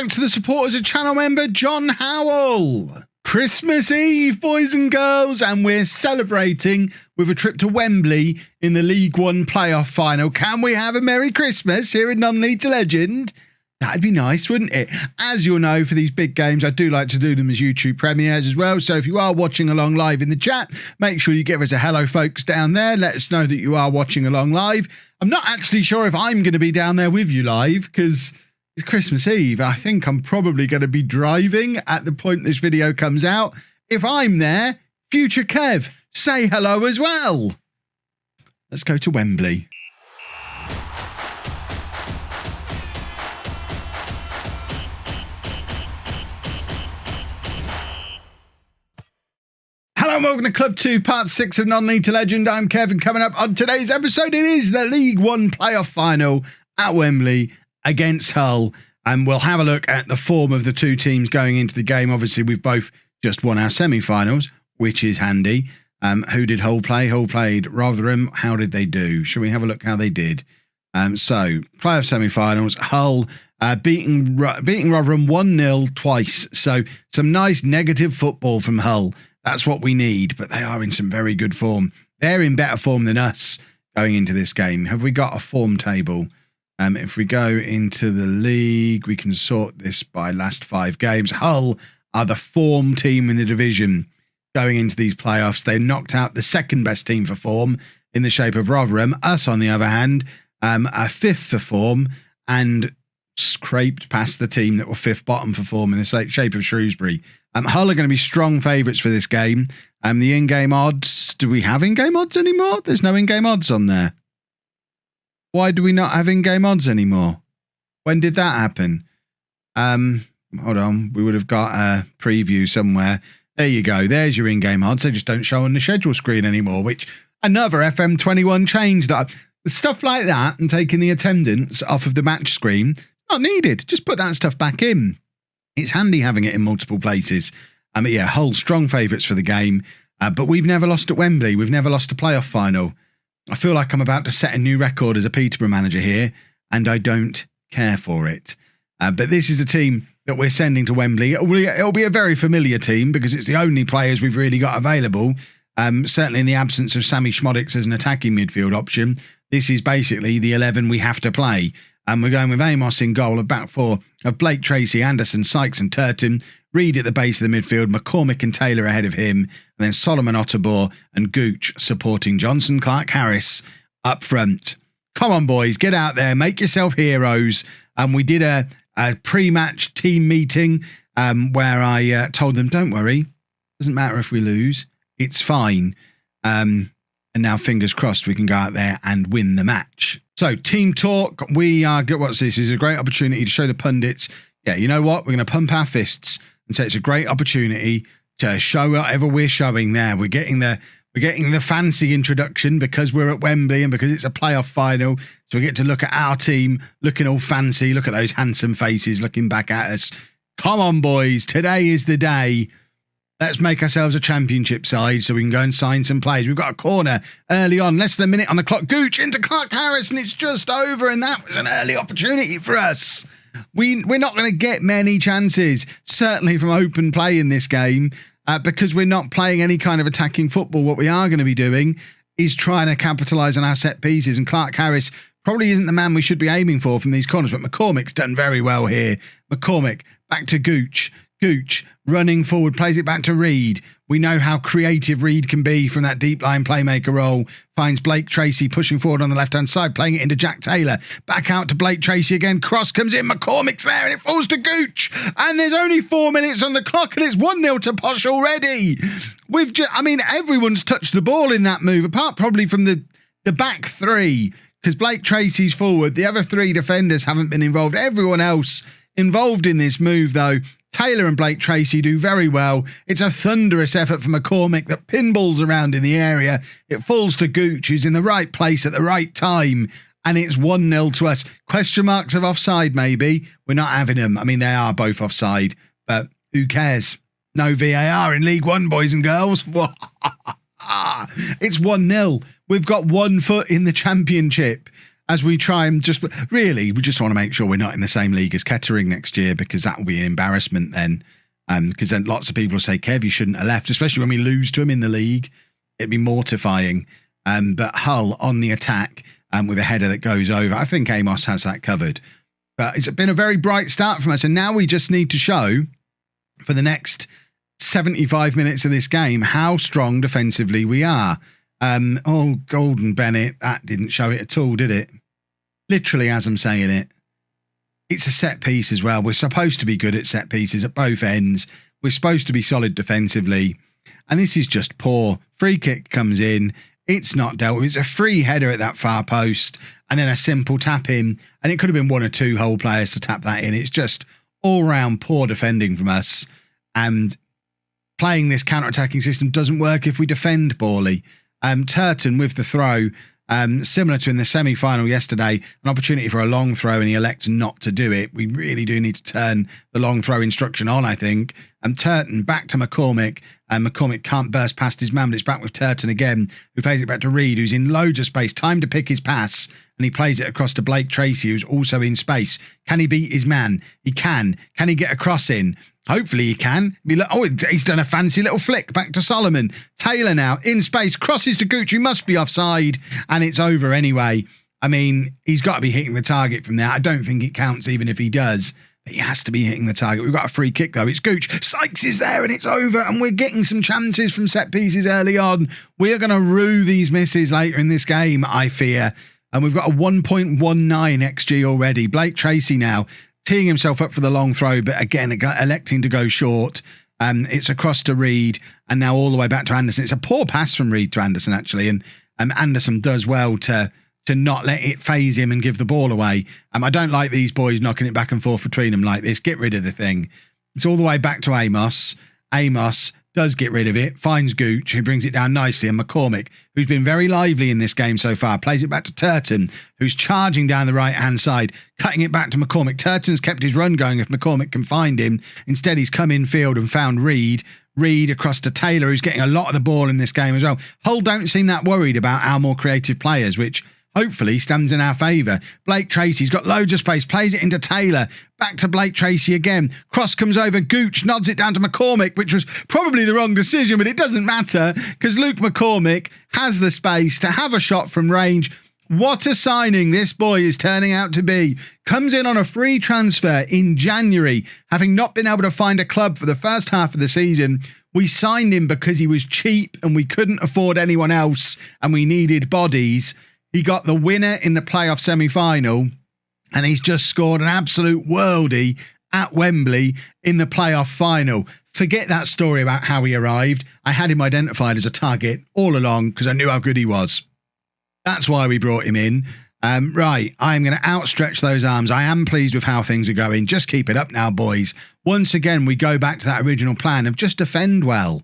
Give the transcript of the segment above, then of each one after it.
back to the supporters of channel member John Howell. Christmas Eve, boys and girls, and we're celebrating with a trip to Wembley in the League One playoff final. Can we have a Merry Christmas here in Non-League to Legend? That'd be nice, wouldn't it? As you'll know, for these big games, I do like to do them as YouTube premieres as well. So if you are watching along live in the chat, make sure you give us a hello, folks, down there. Let us know that you are watching along live. I'm not actually sure if I'm going to be down there with you live because it's Christmas Eve. I think I'm probably going to be driving at the point this video comes out. If I'm there, future Kev, say hello as well. Let's go to Wembley. Hello and welcome to Club 2, Part 6 of Non-League to Legend. I'm Kevin. Coming up on today's episode, it is the League One playoff final at Wembley against Hull. And we'll have a look at the form of the two teams going into the game. Obviously, we've both just won our semi-finals, which is handy. Who did Hull play? Hull played Rotherham. How did they do? Shall we have a look how they did? So, playoff semi-finals, Hull beating Rotherham 1-0 twice. So, some nice negative football from Hull. That's what we need, but they are in some very good form. They're in better form than us going into this game. Have we got a form table? If we go into the league, we can sort this by last 5 games. Hull are the form team in the division going into these playoffs. They knocked out the second best team for form in the shape of Rotherham. Us, on the other hand, are 5th for form and scraped past the team that were 5th bottom for form in the shape of Shrewsbury. Hull are going to be strong favourites for this game. The in-game odds, do we have in-game odds anymore? There's no in-game odds on there. Why do we not have in-game odds anymore? When did that happen? Hold on, we would have got a preview somewhere. There you go, there's your in-game odds. They just don't show on the schedule screen anymore, which another FM21 change. That stuff like that and taking the attendance off of the match screen, not needed. Just put that stuff back in. It's handy having it in multiple places. But yeah, Hull strong favourites for the game. But we've never lost at Wembley. We've never lost a playoff final. I feel like I'm about to set a new record as a Peterborough manager here, and I don't care for it. But this is a team that we're sending to Wembley. It'll be a very familiar team because it's the only players we've really got available. Certainly in the absence of Sammy Schmodix as an attacking midfield option. This is basically the 11 we have to play. And we're going with Amos in goal, a back four of Blake Tracy, Anderson, Sykes and Turton, Reed at the base of the midfield, McCormick and Taylor ahead of him, and then Solomon Otterbor and Gooch supporting Johnson Clark Harris up front. Come on, boys, get out there, make yourself heroes. We did a pre-match team meeting where I told them, don't worry, doesn't matter if we lose, it's fine. And now, fingers crossed, we can go out there and win the match. So, team talk. We are good. What's this? Is a great opportunity to show the pundits. Yeah, you know what? We're going to pump our fists and say it's a great opportunity to show whatever we're showing there. We're getting the fancy introduction because we're at Wembley and because it's a playoff final. So we get to look at our team looking all fancy. Look at those handsome faces looking back at us. Come on, boys. Today is the day. Let's make ourselves a championship side so we can go and sign some players. We've got a corner early on, less than a minute on the clock. Gooch into Clark Harris, and it's just over, and that was an early opportunity for us. We're not going to get many chances, certainly from open play in this game, because we're not playing any kind of attacking football. What we are going to be doing is trying to capitalise on our set pieces, and Clark Harris probably isn't the man we should be aiming for from these corners, but McCormick's done very well here. McCormick, back to Gooch. Gooch running forward, plays it back to Reed. We know how creative Reed can be from that deep line playmaker role. Finds Blake Tracy pushing forward on the left-hand side, playing it into Jack Taylor. Back out to Blake Tracy again. Cross comes in. McCormick's there and it falls to Gooch. And there's only 4 minutes on the clock and it's 1-0 to Posh already. Everyone's touched the ball in that move, apart probably from the back three, because Blake Tracy's forward. The other 3 defenders haven't been involved. Everyone else involved in this move, though. Taylor and Blake Tracy do very well. It's a thunderous effort from McCormick that pinballs around in the area. It falls to Gooch, who's in the right place at the right time, and it's 1-0 to us. Question marks of offside, maybe. We're not having them. I mean, they are both offside, but who cares? No VAR in League One, boys and girls. It's 1-0. We've got 1 foot in the championship. as we try and we just want to make sure we're not in the same league as Kettering next year, because that will be an embarrassment then. Because then lots of people will say, Kev, you shouldn't have left, especially when we lose to him in the league. It'd be mortifying. But Hull on the attack with a header that goes over. I think Amos has that covered. But it's been a very bright start from us. And now we just need to show for the next 75 minutes of this game how strong defensively we are. Golden Bennett, that didn't show it at all, did it? Literally as I'm saying it. It's a set piece as well. We're supposed to be good at set pieces at both ends. We're supposed to be solid defensively. And this is just poor. Free kick comes in. It's not dealt with. It's a free header at that far post and then a simple tap in. And it could have been one or two Hull players to tap that in. It's just all round poor defending from us. And playing this counter-attacking system doesn't work if we defend poorly. Turton with the throw. Similar to in the semi-final yesterday, an opportunity for a long throw and he elects not to do it. We really do need to turn the long throw instruction on, I think. Turton back to McCormick. McCormick can't burst past his man, but it's back with Turton again, who plays it back to Reed, who's in loads of space. Time to pick his pass, and he plays it across to Blake Tracy, who's also in space. Can he beat his man? He can. Can he get a cross in? Hopefully he can. He's done a fancy little flick back to Solomon. Taylor now in space, crosses to Gooch, who must be offside, and it's over anyway. I mean, he's got to be hitting the target from there. I don't think it counts even if he does. But he has to be hitting the target. We've got a free kick though. It's Gooch. Sykes is there and it's over, and we're getting some chances from set pieces early on. We're going to rue these misses later in this game, I fear. And we've got a 1.19 XG already. Blake Tracy now teeing himself up for the long throw, but again, electing to go short. It's across to Reed, and now all the way back to Anderson. It's a poor pass from Reed to Anderson, actually, and Anderson does well to not let it phase him and give the ball away. I don't like these boys knocking it back and forth between them like this. Get rid of the thing. It's all the way back to Amos. Amos does get rid of it, finds Gooch, who brings it down nicely, and McCormick, who's been very lively in this game so far, plays it back to Turton, who's charging down the right-hand side, cutting it back to McCormick. Turton's kept his run going if McCormick can find him. Instead, he's come in field and found Reed. Reed across to Taylor, who's getting a lot of the ball in this game as well. Hull don't seem that worried about our more creative players, which hopefully stands in our favour. Blake Tracy's got loads of space, plays it into Taylor, back to Blake Tracy again. Cross comes over, Gooch nods it down to McCormick, which was probably the wrong decision, but it doesn't matter because Luke McCormick has the space to have a shot from range. What a signing this boy is turning out to be. Comes in on a free transfer in January, having not been able to find a club for the first half of the season. We signed him because he was cheap and we couldn't afford anyone else and we needed bodies. He got the winner in the playoff semi-final, and he's just scored an absolute worldie at Wembley in the playoff final. Forget that story about how he arrived. I had him identified as a target all along because I knew how good he was. That's why we brought him in. Right, I'm going to outstretch those arms. I am pleased with how things are going. Just keep it up now, boys. Once again, we go back to that original plan of just defend well.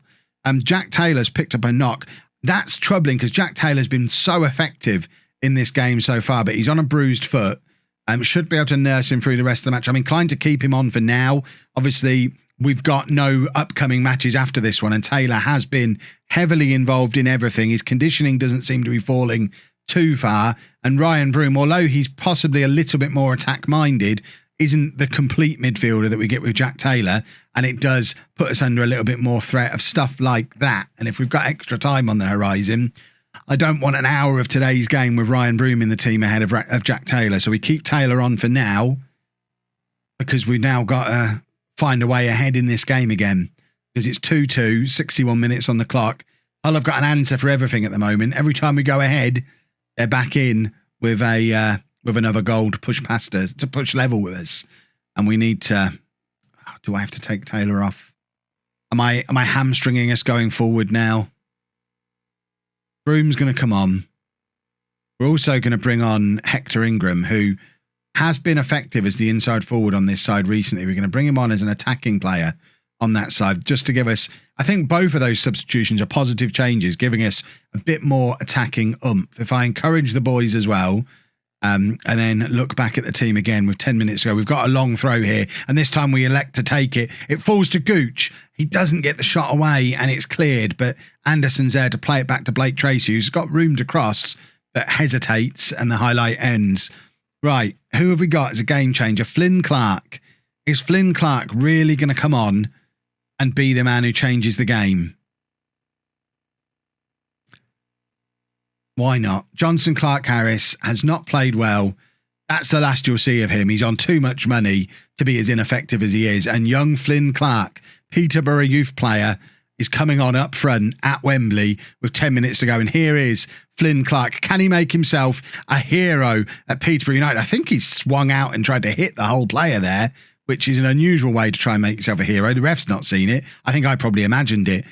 Jack Taylor's picked up a knock. That's troubling because Jack Taylor's been so effective in this game so far, but he's on a bruised foot. Should be able to nurse him through the rest of the match. I'm inclined to keep him on for now. Obviously, we've got no upcoming matches after this one, and Taylor has been heavily involved in everything. His conditioning doesn't seem to be falling too far, and Ryan Broom, although he's possibly a little bit more attack-minded, isn't the complete midfielder that we get with Jack Taylor, and it does put us under a little bit more threat of stuff like that. And if we've got extra time on the horizon, I don't want an hour of today's game with Ryan Broom in the team ahead of Jack Taylor. So we keep Taylor on for now because we've now got to find a way ahead in this game again because it's 2-2, 61 minutes on the clock. Hull have got an answer for everything at the moment. Every time we go ahead, they're back in with another goal to push past us, to push level with us. And we need to... Do I have to take Taylor off? Am I hamstringing us going forward now? Broom's going to come on. We're also going to bring on Hector Ingram, who has been effective as the inside forward on this side recently. We're going to bring him on as an attacking player on that side, just to give us... I think both of those substitutions are positive changes, giving us a bit more attacking oomph. If I encourage the boys as well... and then look back at the team again with 10 minutes to go. We've got a long throw here, and this time we elect to take it. It falls to Gooch. He doesn't get the shot away, and it's cleared, but Anderson's there to play it back to Blake Tracy, who's got room to cross, but hesitates and the highlight ends. Right, who have we got as a game changer? Flynn Clark. Is Flynn Clark really going to come on and be the man who changes the game? Why not? Johnson Clark Harris has not played well. That's the last you'll see of him. He's on too much money to be as ineffective as he is. And young Flynn Clark, Peterborough youth player, is coming on up front at Wembley with 10 minutes to go. And here is Flynn Clark. Can he make himself a hero at Peterborough United? I think he's swung out and tried to hit the whole player there, which is an unusual way to try and make yourself a hero. The ref's not seen it. I think I probably imagined it.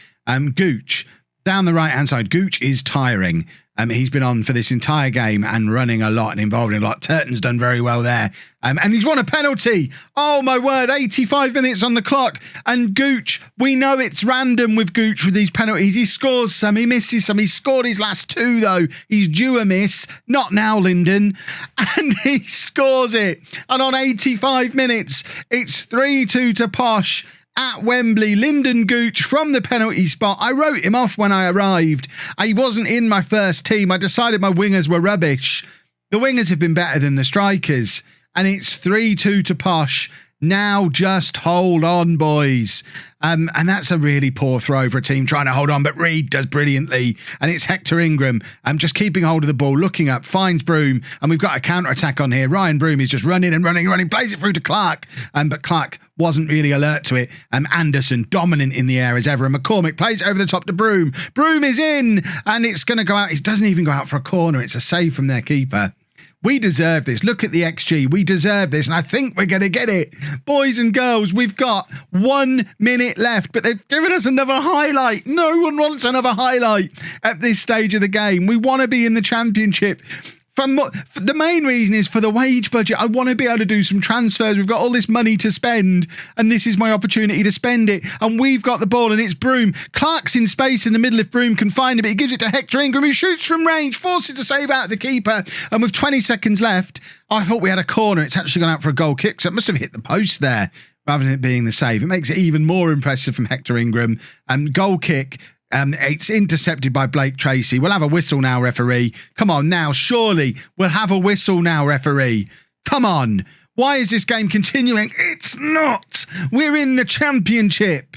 Gooch, down the right-hand side. Gooch is tiring. He's been on for this entire game and running a lot and involved in a lot. Turton's done very well there. And he's won a penalty. Oh, my word, 85 minutes on the clock. And Gooch, we know it's random with Gooch with these penalties. He scores some, he misses some. He scored his last two, though. He's due a miss. Not now, Lyndon. And he scores it. And on 85 minutes, it's 3-2 to Posh. At Wembley, Lyndon Gooch from the penalty spot. I wrote him off when I arrived. He wasn't in my first team. I decided my wingers were rubbish. The wingers have been better than the strikers. And it's 3-2 to Posh. Now just hold on, boys. And that's a really poor throw for a team trying to hold on, but Reed does brilliantly. And it's Hector Ingram just keeping hold of the ball, looking up, finds Broom, and we've got a counter-attack on here. Ryan Broom is just running and running and running, plays it through to Clark, but Clark wasn't really alert to it. Anderson dominant in the air as ever, and McCormick plays it over the top to Broom. Broom is in, and it's going to go out. It doesn't even go out for a corner. It's a save from their keeper. We deserve this. Look at the XG. We deserve this, and I think we're going to get it. Boys and girls, we've got 1 minute left, but they've given us another highlight. No one wants another highlight at this stage of the game. We want to be in the championship. The main reason is for the wage budget. I want to be able to do some transfers. We've got all this money to spend, and this is my opportunity to spend it. And we've got the ball, and it's Broom. Clark's in space in the middle if Broom can find it, but he gives it to Hector Ingram, who shoots from range, forces to save out the keeper. And with 20 seconds left, I thought we had a corner. It's actually gone out for a goal kick, so it must have hit the post there rather than it being the save. It makes it even more impressive from Hector Ingram. Goal kick. It's intercepted by Blake Tracy. We'll have a whistle now, referee. Come on now, surely we'll have a whistle now, referee. Come on. Why is this game continuing? It's not. We're in the championship.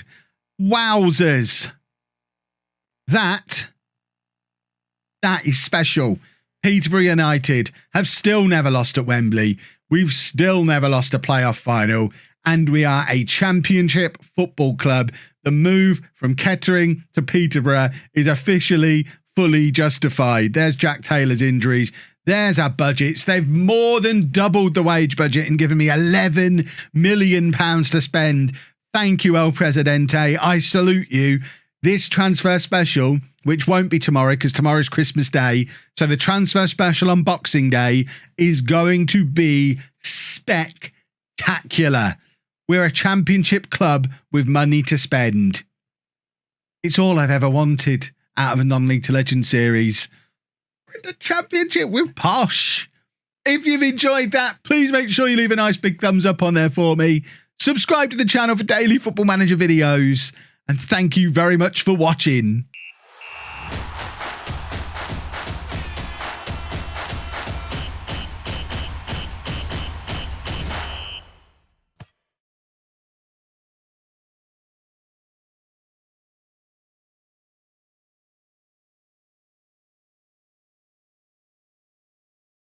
Wowzers. That is special. Peterborough United have still never lost at Wembley. We've still never lost a playoff final. And we are a championship football club. The move from Kettering to Peterborough is officially fully justified. There's Jack Taylor's injuries. There's our budgets. They've more than doubled the wage budget and given me £11 million to spend. Thank you, El Presidente. I salute you. This transfer special, which won't be tomorrow because tomorrow's Christmas Day. So the transfer special on Boxing Day is going to be spectacular. We're a championship club with money to spend. It's all I've ever wanted out of a non-League to Legend series. We're in the championship with Posh. If you've enjoyed that, please make sure you leave a nice big thumbs up on there for me. Subscribe to the channel for daily Football Manager videos. And thank you very much for watching.